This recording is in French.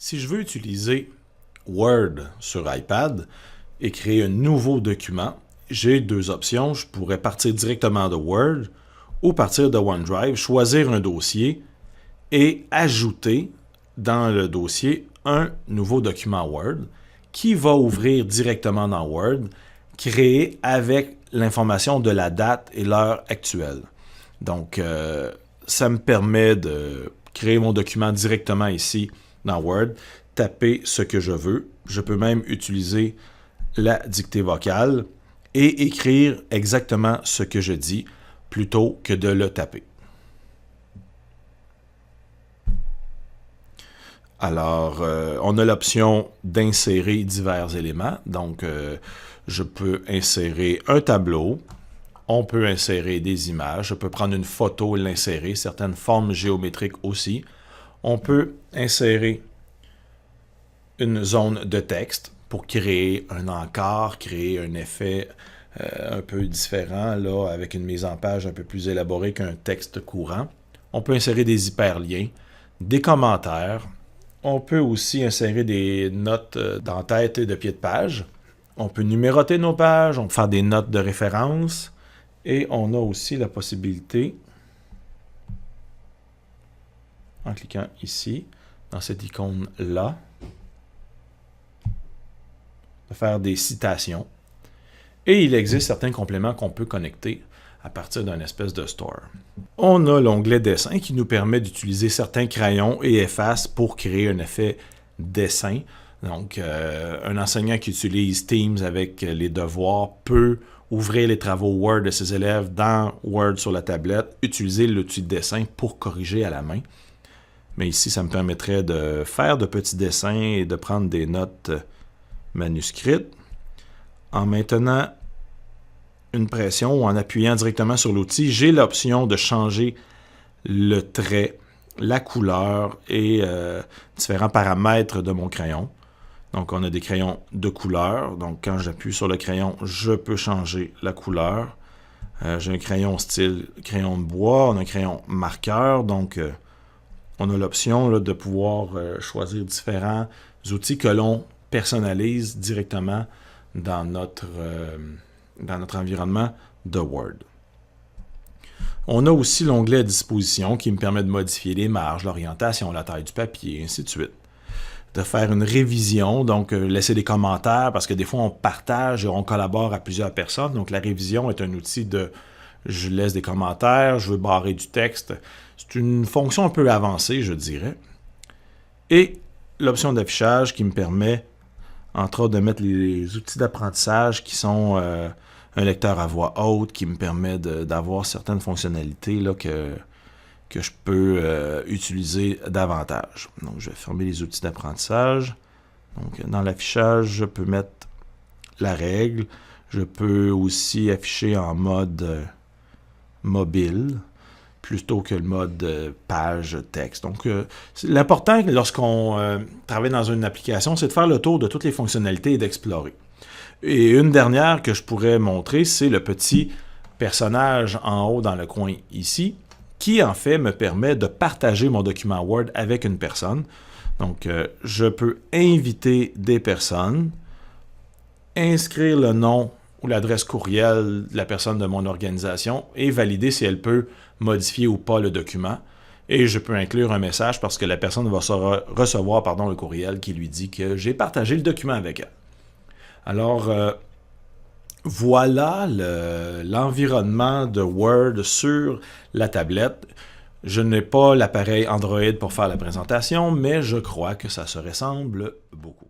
Si je veux utiliser Word sur iPad et créer un nouveau document, j'ai deux options. Je pourrais partir directement de Word ou partir de OneDrive, choisir un dossier et ajouter dans le dossier un nouveau document Word qui va ouvrir directement dans Word, créé avec l'information de la date et l'heure actuelle. Donc, ça me permet de créer mon document directement ici dans Word, taper ce que je veux. Je peux même utiliser la dictée vocale et écrire exactement ce que je dis plutôt que de le taper. Alors, on a l'option d'insérer divers éléments. Donc, je peux insérer un tableau. On peut insérer des images. Je peux prendre une photo et l'insérer. Certaines formes géométriques aussi. On peut insérer une zone de texte pour créer un encart, créer un effet un peu différent, là, avec une mise en page un peu plus élaborée qu'un texte courant. On peut insérer des hyperliens, des commentaires. On peut aussi insérer des notes d'en-tête et de pied de page. On peut numéroter nos pages, on peut faire des notes de référence. Et on a aussi la possibilité, en cliquant ici, dans cette icône-là, de faire des citations. Et il existe certains compléments qu'on peut connecter à partir d'un espèce de store. On a l'onglet dessin qui nous permet d'utiliser certains crayons et efface pour créer un effet dessin. Donc, un enseignant qui utilise Teams avec les devoirs peut ouvrir les travaux Word de ses élèves dans Word sur la tablette, utiliser l'outil de dessin pour corriger à la main. Mais ici, ça me permettrait de faire de petits dessins et de prendre des notes manuscrites en maintenant une pression ou en appuyant directement sur l'outil. J'ai l'option de changer le trait, la couleur et différents paramètres de mon crayon. Donc, on a des crayons de couleur. Donc, quand j'appuie sur le crayon, je peux changer la couleur. J'ai un crayon style crayon de bois. On a un crayon marqueur. Donc, on a l'option de pouvoir choisir différents outils que l'on personnalise directement dans notre environnement de Word. On a aussi l'onglet disposition qui me permet de modifier les marges, l'orientation, la taille du papier, et ainsi de suite. De faire une révision, donc laisser des commentaires, parce que des fois on partage et on collabore à plusieurs personnes. Donc la révision est un outil de je laisse des commentaires, je veux barrer du texte. C'est une fonction un peu avancée, je dirais. Et l'option d'affichage qui me permet, entre autres, de mettre les outils d'apprentissage qui sont un lecteur à voix haute, qui me permet d'avoir certaines fonctionnalités là, que je peux utiliser davantage. Donc, je vais fermer les outils d'apprentissage. Donc, dans l'affichage, je peux mettre la règle. Je peux aussi afficher en mode mobile plutôt que le mode page texte. Donc, l'important lorsqu'on travaille dans une application, c'est de faire le tour de toutes les fonctionnalités et d'explorer. Et une dernière que je pourrais montrer, c'est le petit personnage en haut dans le coin ici, qui en fait me permet de partager mon document Word avec une personne. Donc, je peux inviter des personnes, inscrire le nom ou l'adresse courriel de la personne de mon organisation et valider si elle peut modifier ou pas le document. Et je peux inclure un message parce que la personne va recevoir le courriel qui lui dit que j'ai partagé le document avec elle. Alors, voilà l'environnement de Word sur la tablette. Je n'ai pas l'appareil Android pour faire la présentation, mais je crois que ça se ressemble beaucoup.